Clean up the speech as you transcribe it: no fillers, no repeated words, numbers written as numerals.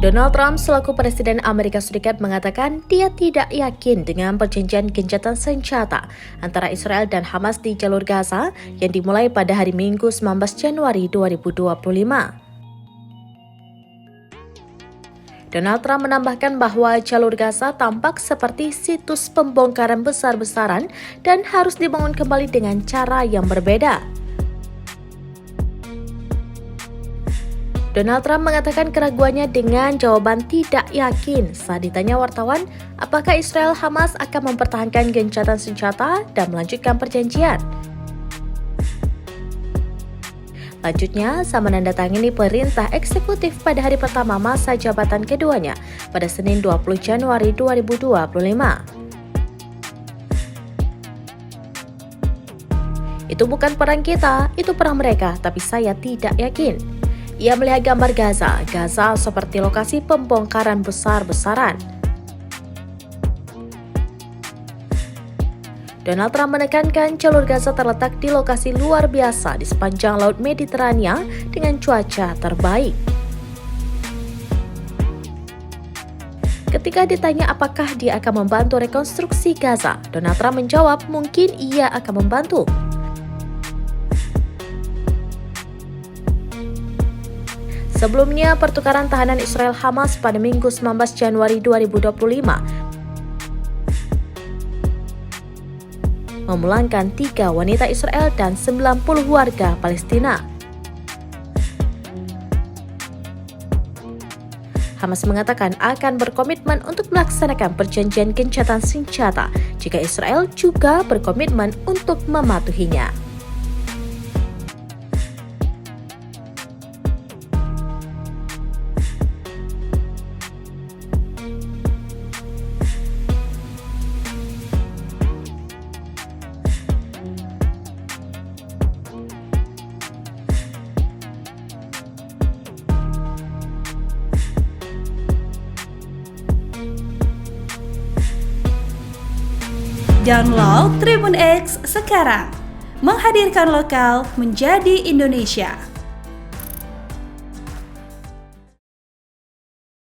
Donald Trump selaku Presiden Amerika Serikat mengatakan dia tidak yakin dengan perjanjian gencatan senjata antara Israel dan Hamas di jalur Gaza yang dimulai pada hari Minggu 19 Januari 2025. Donald Trump menambahkan bahwa jalur Gaza tampak seperti situs pembongkaran besar-besaran dan harus dibangun kembali dengan cara yang berbeda. Donald Trump mengatakan keraguannya dengan jawaban tidak yakin saat ditanya wartawan apakah Israel Hamas akan mempertahankan gencatan senjata dan melanjutkan perjanjian. Lanjutnya, sama menandatangani perintah eksekutif pada hari pertama masa jabatan keduanya pada Senin 20 Januari 2025. Itu bukan perang kita, itu perang mereka, tapi saya tidak yakin. Ia melihat gambar Gaza seperti lokasi pembongkaran besar-besaran. Donald Trump menekankan jalur Gaza terletak di lokasi luar biasa di sepanjang Laut Mediterania dengan cuaca terbaik. Ketika ditanya apakah dia akan membantu rekonstruksi Gaza, Donald Trump menjawab mungkin ia akan membantu. Sebelumnya, pertukaran tahanan Israel Hamas pada Minggu 19 Januari 2025 memulangkan 3 wanita Israel dan 90 warga Palestina. Hamas mengatakan akan berkomitmen untuk melaksanakan perjanjian gencatan senjata jika Israel juga berkomitmen untuk mematuhinya. Download Tribun X sekarang, menghadirkan lokal menjadi Indonesia.